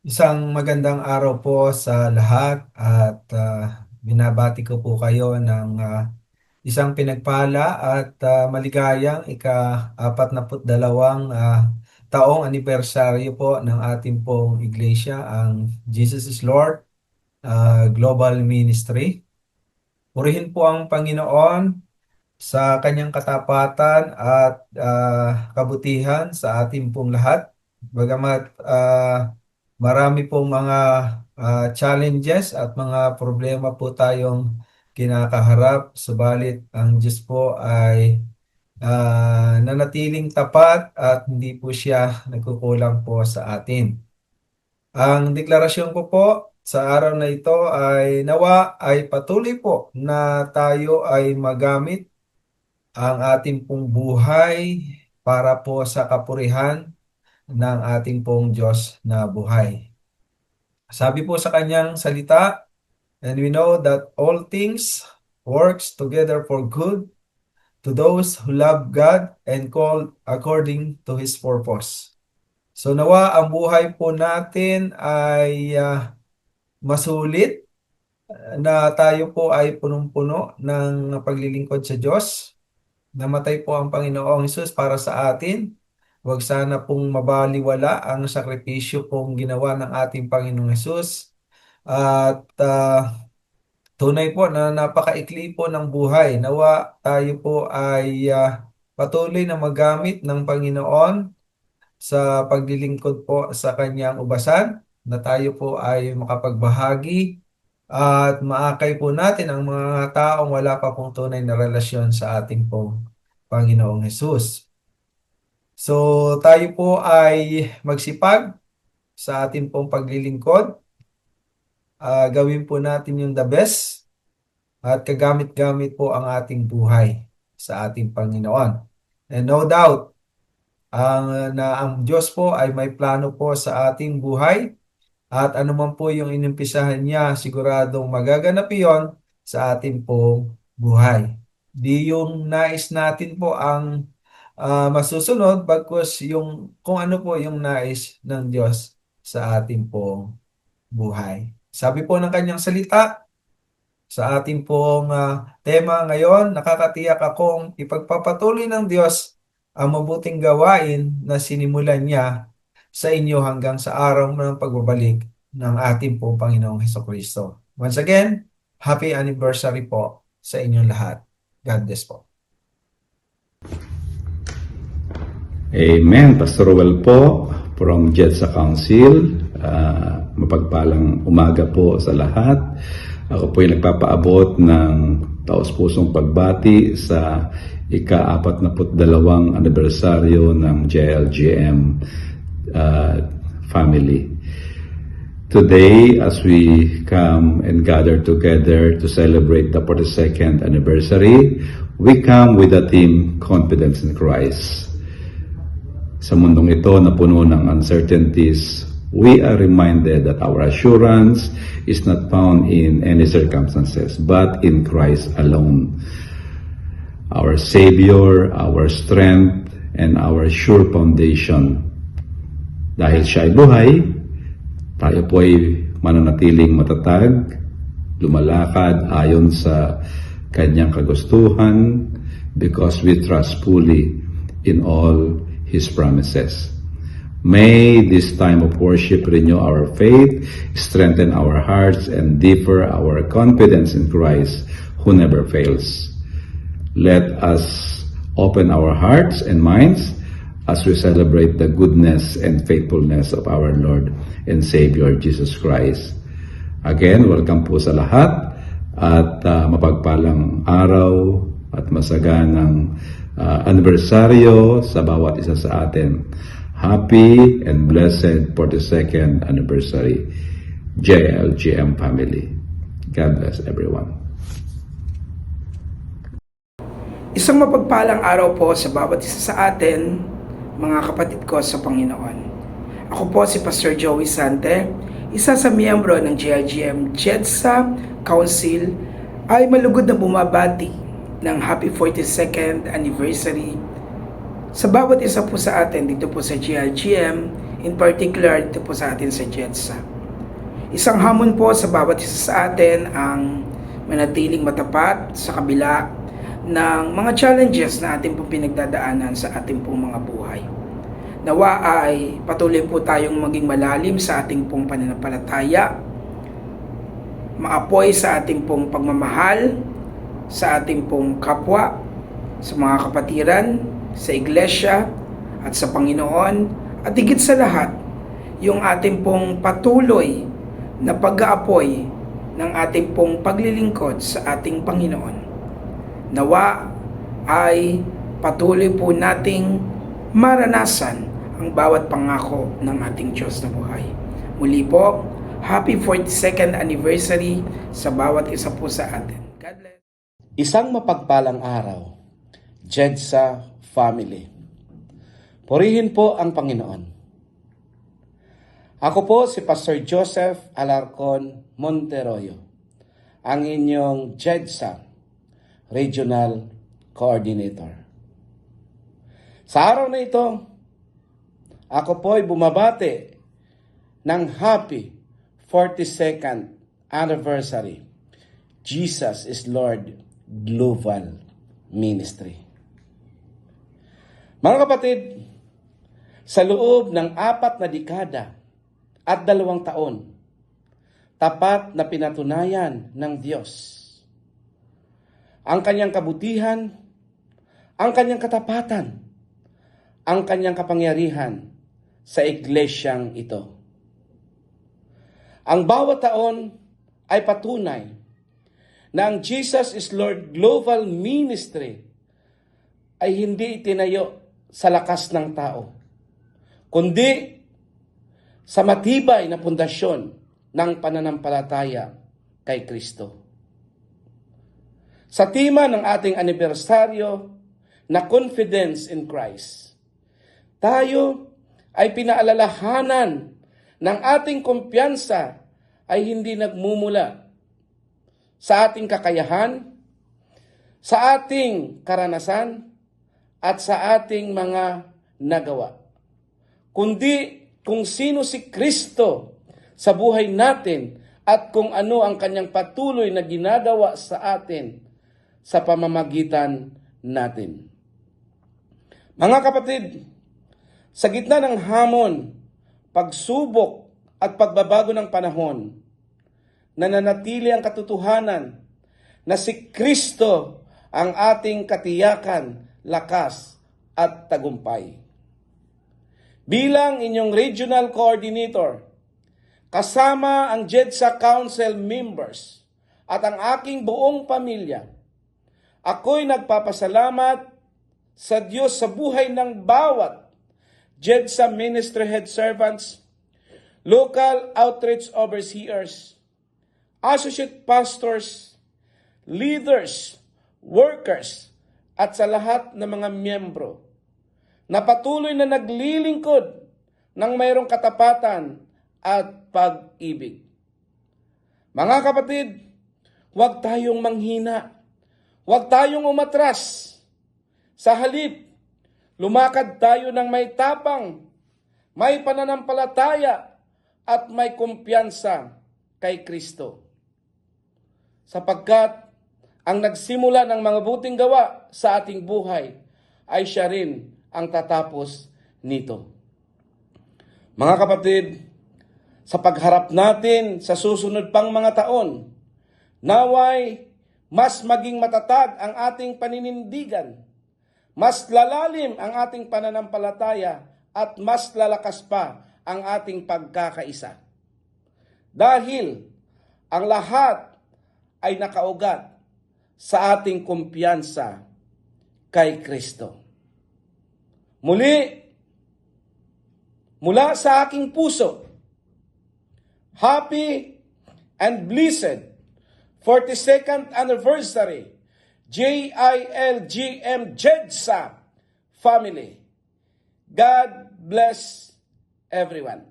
Isang magandang araw po sa lahat at binabati ko po kayo ng isang pinagpala at maligayang ika-42 taong anibersaryo po ng ating pong iglesia, ang Jesus is Lord Global Ministry. Purihin po ang Panginoon sa kanyang katapatan at kabutihan sa ating pong lahat. Bagamat marami pong mga challenges at mga problema po tayong kinakaharap, subalit ang Diyos po ay nanatiling tapat at hindi po siya nagkukulang po sa atin. Ang deklarasyon ko po sa araw na ito ay nawa ay patuloy po na tayo ay magamit ang ating pong buhay para po sa kapurihan ng ating pong Diyos na buhay. Sabi po sa kanyang salita, and we know that all things works together for good to those who love God and called according to His purpose. So nawa ang buhay po natin ay masulit, na tayo po ay punong-puno ng paglilingkod sa Diyos. Namatay po ang Panginoong Hesus para sa atin. Huwag sana pong mabaliwala ang sakripisyo pong ginawa ng ating Panginoong Hesus. At tunay po na napakaikli po ng buhay. Nawa tayo po ay patuloy na magamit ng Panginoon sa paglilingkod po sa kanyang ubasan, na tayo po ay makapagbahagi at maakay po natin ang mga taong wala pa pong tunay na relasyon sa ating pong Panginoong Hesus. So tayo po ay magsipag sa ating pong paglilingkod. Gawin po natin yung the best at kagamit-gamit po ang ating buhay sa ating Panginoon. And no doubt, ang Diyos po ay may plano po sa ating buhay, at anuman po yung inimpisahan niya, siguradong magaganap iyon sa ating pong buhay. Di yung nais natin po ang masusunod, bagkus yung kung ano po yung nais ng Diyos sa ating pong buhay. Sabi po ng kanyang salita, sa ating pong tema ngayon, nakakatiyak akong ipagpapatuloy ng Diyos ang mabuting gawain na sinimulan niya sa inyo hanggang sa araw ng pagbabalik ng ating pong Panginoong Hesukristo. Once again, happy anniversary po sa inyong lahat. God bless po. Amen. Pastor Well po from JEDSA Council. Mapagpalang umaga po sa lahat. Ako po ay nagpapaabot ng taos-pusong pagbati sa ika-42 anibersaryo ng JLGM family. Today, as we come and gather together to celebrate the 42nd anniversary, we come with the theme, Confidence in Christ. Sa mundong ito na puno ng uncertainties, we are reminded that our assurance is not found in any circumstances, but in Christ alone. Our Savior, our strength, and our sure foundation. Dahil siya ay buhay, tayo po ay mananatiling matatag, lumalakad ayon sa kanyang kagustuhan, because we trust fully in all His promises. May this time of worship renew our faith, strengthen our hearts, and deepen our confidence in Christ, who never fails. Let us open our hearts and minds as we celebrate the goodness and faithfulness of our Lord and Savior Jesus Christ. Again, welcome po sa lahat at mapagpalang araw at masaganang anibersaryo sa bawat isa sa atin. Happy and blessed 42nd anniversary, JLGM family. God bless everyone. Isang mapagpalang araw po sa bawat isa sa atin, mga kapatid ko sa Panginoon. Ako po si Pastor Joey Sante, isa sa miyembro ng JLGM JEDSA Council, ay malugod na bumabati ng Happy 42nd Anniversary sa bawat isa po sa atin dito po sa JLGM in particular dito po sa atin sa JEDSA. Isang hamon po sa bawat isa sa atin ang manatiling matapat sa kabila ng mga challenges na ating pong pinagdadaanan sa ating pong mga buhay. Nawa ay patuloy po tayong maging malalim sa ating pong pananampalataya, maapoy sa ating pong pagmamahal, sa ating pong kapwa, sa mga kapatiran, sa iglesia, at sa Panginoon, at higit sa lahat, yung ating pong patuloy na pag-aapoy ng ating pong paglilingkod sa ating Panginoon. Nawa ay patuloy po nating maranasan ang bawat pangako ng ating Diyos na buhay. Muli po, happy 42nd anniversary sa bawat isa po sa atin. God bless. Isang mapagpalang araw, JEDSA Family. Purihin po ang Panginoon. Ako po si Pastor Joseph Alarcon Monteroyo, ang inyong JEDSA Regional Coordinator. Sa araw na ito, ako po ay bumabati ng happy 42nd anniversary Jesus is Lord Global Ministry. Mga kapatid, sa loob ng 4 na dekada at 2 taon, tapat na pinatunayan ng Diyos ang kanyang kabutihan, ang kanyang katapatan, ang kanyang kapangyarihan sa iglesyang ito. Ang bawat taon ay patunay na ang Jesus is Lord Global Ministry ay hindi itinayo sa lakas ng tao, kundi sa matibay na pundasyon ng pananampalataya kay Kristo. Sa tema ng ating anibersaryo na Confidence in Christ, tayo ay pinaalalahanan ng ating kumpiyansa ay hindi nagmumula sa ating kakayahan, sa ating karanasan, at sa ating mga nagawa, kundi kung sino si Kristo sa buhay natin at kung ano ang kanyang patuloy na ginagawa sa atin sa pamamagitan natin. Mga kapatid, sa gitna ng hamon, pagsubok at pagbabago ng panahon, nananatili ang katotohanan na si Kristo ang ating katiyakan, lakas at tagumpay. Bilang inyong regional coordinator, kasama ang JEDSA Council members at ang aking buong pamilya, ako'y nagpapasalamat sa Diyos sa buhay ng bawat JEDSA Ministry Head Servants, Local Outreach Overseers, Associate Pastors, Leaders, Workers, at sa lahat ng mga miyembro na patuloy na naglilingkod ng mayroong katapatan at pag-ibig. Mga kapatid, huwag tayong manghina, huwag tayong umatras. Sa halip, lumakad tayo ng may tapang, may pananampalataya, at may kumpiyansa kay Kristo. Sapagkat ang nagsimula ng mga buting gawa sa ating buhay ay siya rin ang tatapos nito. Mga kapatid, sa pagharap natin sa susunod pang mga taon, naway mas maging matatag ang ating paninindigan, mas lalalim ang ating pananampalataya, at mas lalakas pa ang ating pagkakaisa. Dahil ang lahat ay nakaugat sa ating kumpiyansa kay Kristo. Muli, mula sa aking puso, happy and blessed 42nd anniversary JILGM JEDSA family. God bless everyone.